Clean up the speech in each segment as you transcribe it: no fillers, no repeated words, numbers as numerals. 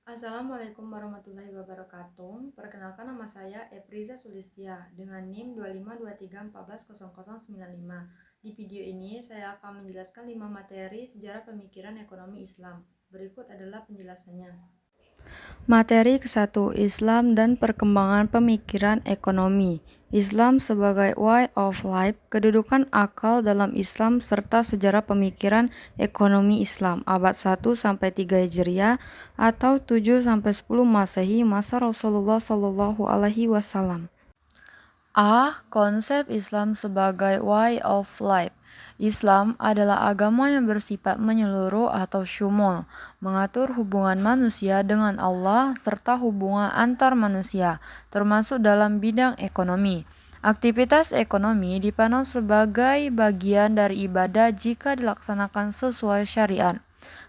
Assalamualaikum warahmatullahi wabarakatuh. Perkenalkan, nama saya Epriza Sulistia dengan NIM 25234110095. Di video ini saya akan menjelaskan 5 materi sejarah pemikiran ekonomi Islam. Berikut adalah penjelasannya. Materi ke-1, Islam dan perkembangan pemikiran ekonomi. Islam sebagai way of life, kedudukan akal dalam Islam serta sejarah pemikiran ekonomi Islam abad 1-3 Hijriah atau 7-10 Masehi, masa Rasulullah Shallallahu alaihi wasallam. A. Konsep Islam sebagai way of life. Islam adalah agama yang bersifat menyeluruh atau syumul, mengatur hubungan manusia dengan Allah serta hubungan antar manusia, termasuk dalam bidang ekonomi. Aktivitas ekonomi dipandang sebagai bagian dari ibadah jika dilaksanakan sesuai syariat.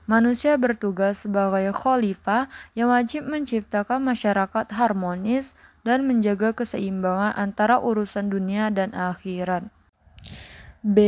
Manusia bertugas sebagai khalifah yang wajib menciptakan masyarakat harmonis dan menjaga keseimbangan antara urusan dunia dan akhirat. B.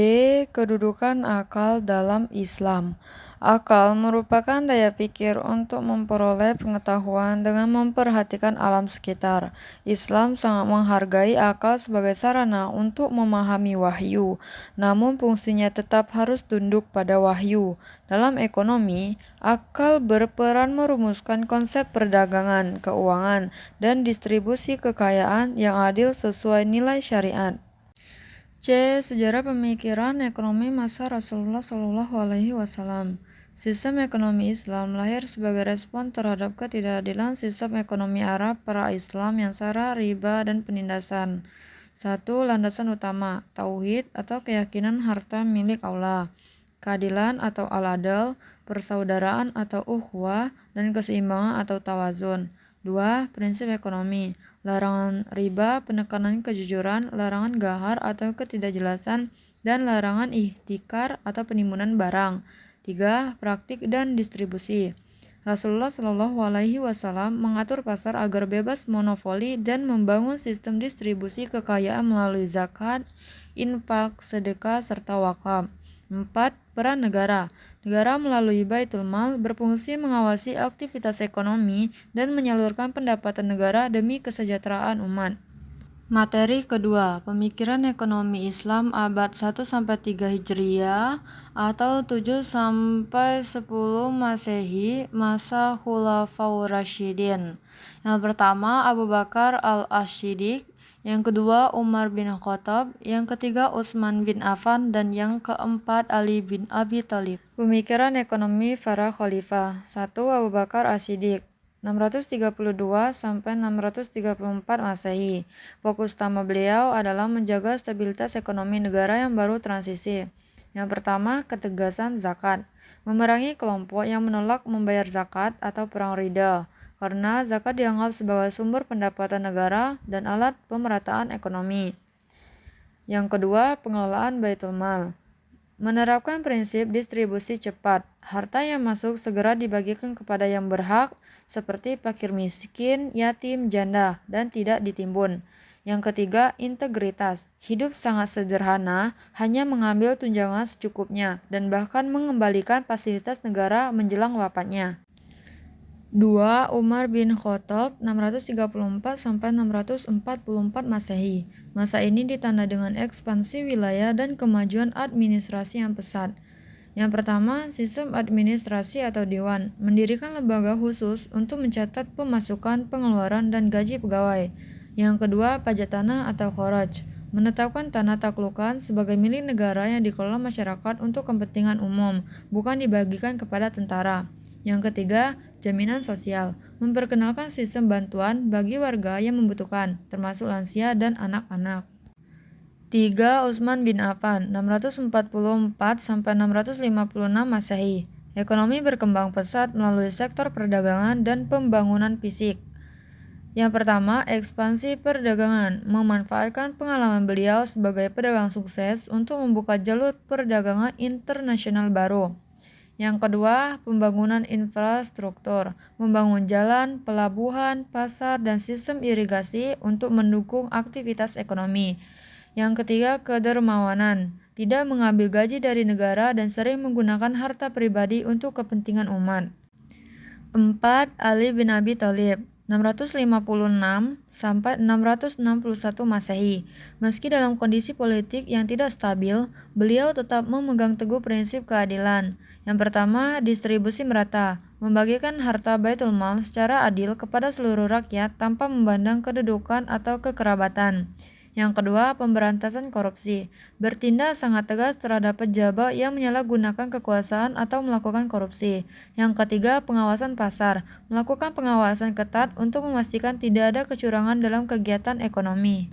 Kedudukan akal dalam Islam. Akal merupakan daya pikir untuk memperoleh pengetahuan dengan memperhatikan alam sekitar. Islam sangat menghargai akal sebagai sarana untuk memahami wahyu, namun fungsinya tetap harus tunduk pada wahyu. Dalam ekonomi, akal berperan merumuskan konsep perdagangan, keuangan, dan distribusi kekayaan yang adil sesuai nilai syariat. C. Sejarah pemikiran ekonomi masa Rasulullah Shallallahu alaihi wasallam. Sistem ekonomi Islam lahir sebagai respon terhadap ketidakadilan sistem ekonomi Arab pra-Islam yang sara, riba, dan penindasan. 1. Landasan utama, tauhid atau keyakinan harta milik Allah, keadilan atau al-adl, persaudaraan atau ukhuwah, dan keseimbangan atau tawazun. 2. Prinsip ekonomi, larangan riba, penekanan kejujuran, larangan gahar atau ketidakjelasan, dan larangan ihtikar atau penimbunan barang. 3. Praktik dan distribusi. Rasulullah Shallallahu alaihi wasallam mengatur pasar agar bebas monopoli dan membangun sistem distribusi kekayaan melalui zakat, infak, sedekah, serta wakaf. 4. Peran negara. Negara melalui Baitul Mal berfungsi mengawasi aktivitas ekonomi dan menyalurkan pendapatan negara demi kesejahteraan umat. Materi kedua, pemikiran ekonomi Islam abad 1-3 Hijriah atau 7-10 Masehi, masa Khulafaur Rasyidin. Yang pertama, Abu Bakar al-As-Siddiq, yang kedua Umar bin Khattab, yang ketiga Utsman bin Affan, dan yang keempat Ali bin Abi Thalib. Pemikiran ekonomi para khalifah. 1. Abu Bakar As-Siddiq 632-634 Masehi. Fokus utama beliau adalah menjaga stabilitas ekonomi negara yang baru transisi. Yang pertama, ketegasan zakat. Memerangi kelompok yang menolak membayar zakat atau perang ridha, karena zakat dianggap sebagai sumber pendapatan negara dan alat pemerataan ekonomi. Yang kedua, pengelolaan Baitul Mal. Menerapkan prinsip distribusi cepat. Harta yang masuk segera dibagikan kepada yang berhak, seperti fakir miskin, yatim, janda, dan tidak ditimbun. Yang ketiga, integritas. Hidup sangat sederhana, hanya mengambil tunjangan secukupnya, dan bahkan mengembalikan fasilitas negara menjelang wafatnya. 2. Umar bin Khattab 634-644 Masehi. Masa ini ditanda dengan ekspansi wilayah dan kemajuan administrasi yang pesat. Yang pertama, sistem administrasi atau dewan, mendirikan lembaga khusus untuk mencatat pemasukan, pengeluaran, dan gaji pegawai. Yang kedua, pajak tanah atau kharaj, menetapkan tanah taklukan sebagai milik negara yang dikelola masyarakat untuk kepentingan umum, bukan dibagikan kepada tentara. Yang ketiga, jaminan sosial, memperkenalkan sistem bantuan bagi warga yang membutuhkan, termasuk lansia dan anak-anak. 3. Utsman bin Affan 644-656 Masehi. Ekonomi berkembang pesat melalui sektor perdagangan dan pembangunan fisik. Yang pertama, ekspansi perdagangan, memanfaatkan pengalaman beliau sebagai pedagang sukses untuk membuka jalur perdagangan internasional baru. Yang kedua, pembangunan infrastruktur, membangun jalan, pelabuhan, pasar, dan sistem irigasi untuk mendukung aktivitas ekonomi. Yang ketiga, kedermawanan, tidak mengambil gaji dari negara dan sering menggunakan harta pribadi untuk kepentingan umat. 4. Ali bin Abi Thalib 656 sampai 661 Masehi. Meski dalam kondisi politik yang tidak stabil, beliau tetap memegang teguh prinsip keadilan. Yang pertama, distribusi merata, membagikan harta Baitul Mal secara adil kepada seluruh rakyat tanpa memandang kedudukan atau kekerabatan. Yang kedua, pemberantasan korupsi. Bertindak sangat tegas terhadap pejabat yang menyalahgunakan kekuasaan atau melakukan korupsi. Yang ketiga, pengawasan pasar. Melakukan pengawasan ketat untuk memastikan tidak ada kecurangan dalam kegiatan ekonomi.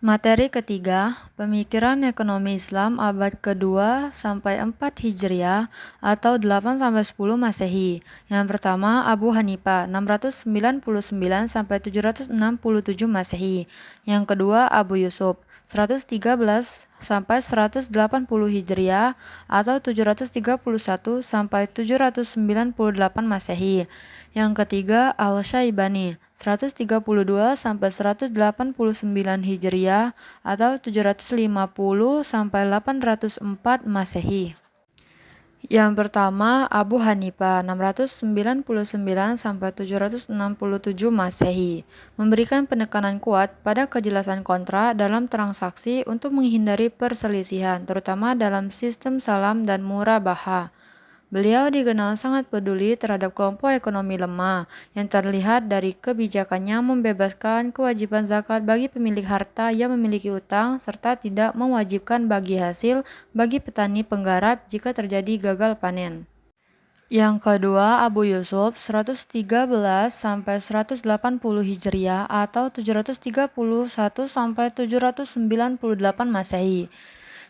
Materi ketiga, pemikiran ekonomi Islam abad ke-2 sampai 4 Hijriah atau 8 sampai 10 Masehi. Yang pertama, Abu Hanifah 699 sampai 767 Masehi. Yang kedua, Abu Yusuf 113 sampai 180 Hijriah atau 731 sampai 798 Masehi. Yang ketiga, Al-Syaibani 132 sampai 189 Hijriah atau 750 sampai 804 Masehi. Yang pertama, Abu Hanifah 699 sampai 767 Masehi memberikan penekanan kuat pada kejelasan kontra dalam transaksi untuk menghindari perselisihan, terutama dalam sistem salam dan murabahah. Beliau dikenal sangat peduli terhadap kelompok ekonomi lemah, yang terlihat dari kebijakannya membebaskan kewajiban zakat bagi pemilik harta yang memiliki utang, serta tidak mewajibkan bagi hasil bagi petani penggarap jika terjadi gagal panen. Yang kedua, Abu Yusuf 113 sampai 180 Hijriah atau 731 sampai 798 Masehi.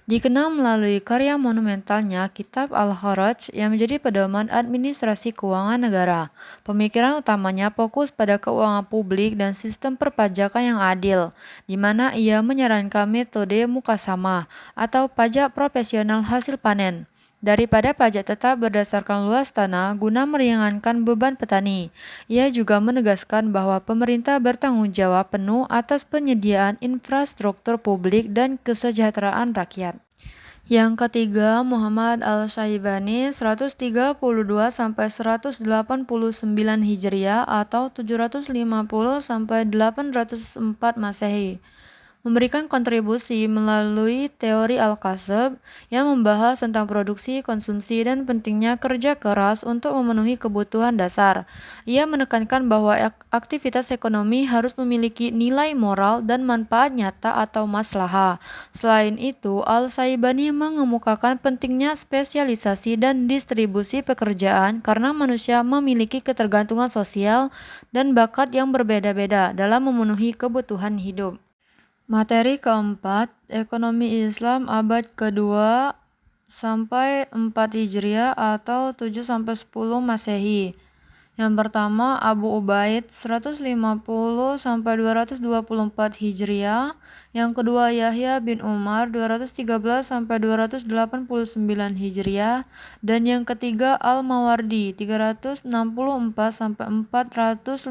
Dikenal melalui karya monumentalnya Kitab Al-Kharaj yang menjadi pedoman administrasi keuangan negara. Pemikiran utamanya fokus pada keuangan publik dan sistem perpajakan yang adil, di mana ia menyarankan metode mukasama atau pajak profesional hasil panen daripada pajak tetap berdasarkan luas tanah guna meringankan beban petani. Ia juga menegaskan bahwa pemerintah bertanggung jawab penuh atas penyediaan infrastruktur publik dan kesejahteraan rakyat. Yang ketiga, Muhammad Al-Syaibani 132 sampai 189 Hijriah atau 750 sampai 804 Masehi. Memberikan kontribusi melalui teori Al-Kasab yang membahas tentang produksi, konsumsi, dan pentingnya kerja keras untuk memenuhi kebutuhan dasar. Ia menekankan bahwa aktivitas ekonomi harus memiliki nilai moral dan manfaat nyata atau maslahah. Selain itu, Al-Syaibani mengemukakan pentingnya spesialisasi dan distribusi pekerjaan karena manusia memiliki ketergantungan sosial dan bakat yang berbeda-beda dalam memenuhi kebutuhan hidup. Materi keempat, ekonomi Islam abad ke-2 sampai 4 Hijriah atau 7 sampai 10 Masehi. Yang pertama, Abu Ubaid 150 sampai 224 Hijriah. Yang kedua, Yahya bin Umar 213 sampai 289 Hijriah. Dan yang ketiga, Al-Mawardi 364 sampai 450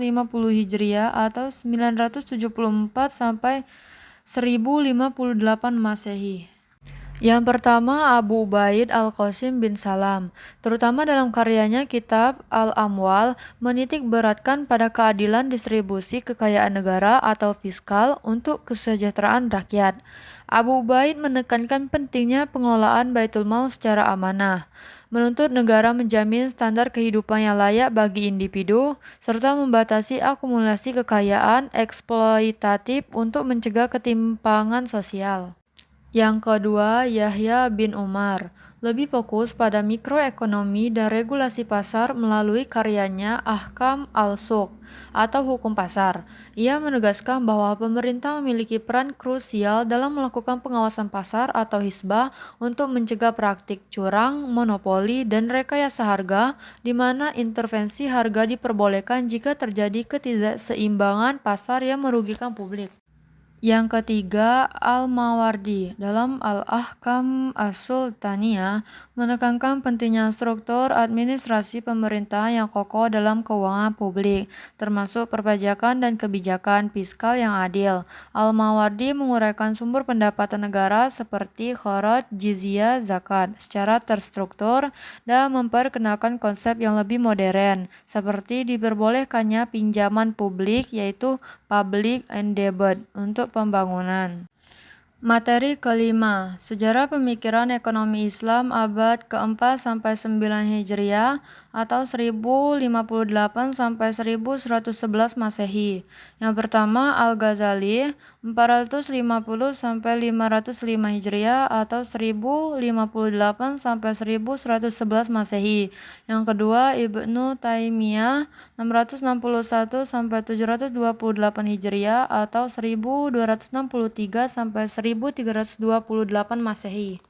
Hijriah atau 974 sampai 1058 Masehi. Yang pertama, Abu Ubaid Al-Qasim bin Salam, terutama dalam karyanya Kitab Al-Amwal, menitik beratkan pada keadilan distribusi kekayaan negara atau fiskal untuk kesejahteraan rakyat. Abu Ubaid menekankan pentingnya pengelolaan Baitul Mal secara amanah, menuntut negara menjamin standar kehidupan yang layak bagi individu, serta membatasi akumulasi kekayaan eksploitatif untuk mencegah ketimpangan sosial. Yang kedua, Yahya bin Umar lebih fokus pada mikroekonomi dan regulasi pasar melalui karyanya Ahkam al-Suq atau hukum pasar. Ia menegaskan bahwa pemerintah memiliki peran krusial dalam melakukan pengawasan pasar atau hisbah untuk mencegah praktik curang, monopoli, dan rekayasa harga, di mana intervensi harga diperbolehkan jika terjadi ketidakseimbangan pasar yang merugikan publik. Yang ketiga, Al-Mawardi dalam Al-Ahkam As-Sultaniyah menekankan pentingnya struktur administrasi pemerintah yang kokoh dalam keuangan publik, termasuk perpajakan dan kebijakan fiskal yang adil. Al-Mawardi menguraikan sumber pendapatan negara seperti kharaj, jizyah, zakat secara terstruktur dan memperkenalkan konsep yang lebih modern, seperti diperbolehkannya pinjaman publik yaitu public and debt untuk pembangunan. Materi kelima, Sejarah Pemikiran Ekonomi Islam abad ke-4 sampai 9 Hijriah atau 1058 sampai 1111 Masehi. Yang pertama Al-Ghazali 450 sampai 505 Hijriah atau 1058 sampai 1111 Masehi. Yang kedua Ibnu Taimiyah 661 sampai 728 Hijriah atau 1263 sampai 1328 Masehi.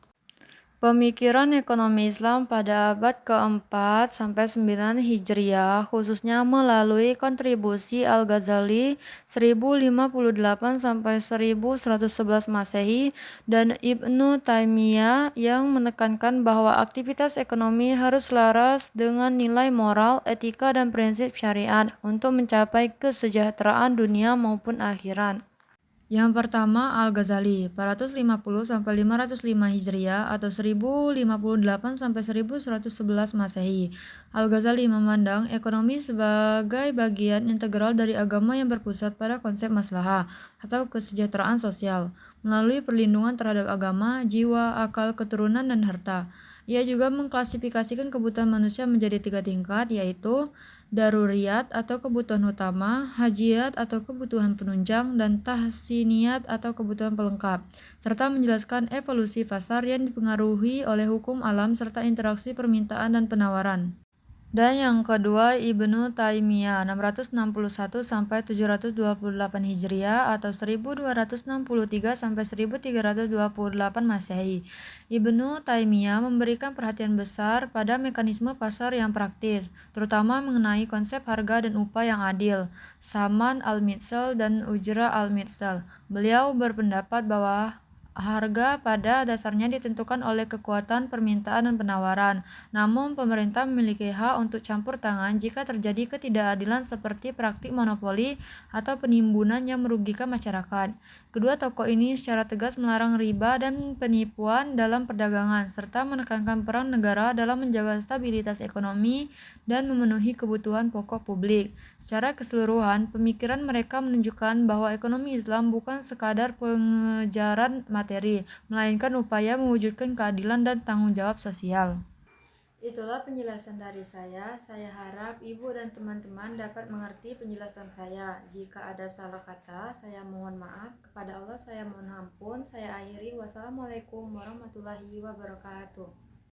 Pemikiran ekonomi Islam pada abad ke-4 sampai 9 Hijriah khususnya melalui kontribusi Al-Ghazali 1058 sampai 1111 Masehi dan Ibnu Taimiyah yang menekankan bahwa aktivitas ekonomi harus selaras dengan nilai moral, etika dan prinsip syariat untuk mencapai kesejahteraan dunia maupun akhirat. Yang pertama Al-Ghazali 450 sampai 505 Hijriah atau 1058 sampai 1111 Masehi. Al-Ghazali memandang ekonomi sebagai bagian integral dari agama yang berpusat pada konsep maslahah atau kesejahteraan sosial melalui perlindungan terhadap agama, jiwa, akal, keturunan dan harta. Ia juga mengklasifikasikan kebutuhan manusia menjadi 3 tingkat yaitu daruriyat atau kebutuhan utama, hajiyat atau kebutuhan penunjang, dan tahsiniyat atau kebutuhan pelengkap, serta menjelaskan evolusi pasar yang dipengaruhi oleh hukum alam serta interaksi permintaan dan penawaran. Dan yang kedua Ibnu Taimiyah 661 sampai 728 Hijriah atau 1263 sampai 1328 Masehi. Ibnu Taimiyah memberikan perhatian besar pada mekanisme pasar yang praktis, terutama mengenai konsep harga dan upah yang adil, saman al-mithal dan ujra al-mithal. Beliau berpendapat bahwa harga pada dasarnya ditentukan oleh kekuatan permintaan dan penawaran. Namun, pemerintah memiliki hak untuk campur tangan jika terjadi ketidakadilan seperti praktik monopoli atau penimbunan yang merugikan masyarakat. Kedua tokoh ini secara tegas melarang riba dan penipuan dalam perdagangan, serta menekankan peran negara dalam menjaga stabilitas ekonomi dan memenuhi kebutuhan pokok publik. Secara keseluruhan, pemikiran mereka menunjukkan bahwa ekonomi Islam bukan sekadar pengejaran materi, melainkan upaya mewujudkan keadilan dan tanggung jawab sosial. Itulah penjelasan dari saya. Saya harap Ibu dan teman-teman dapat mengerti penjelasan saya. Jika ada salah kata, saya mohon maaf. Kepada Allah saya mohon ampun. Saya akhiri. Wassalamualaikum warahmatullahi wabarakatuh.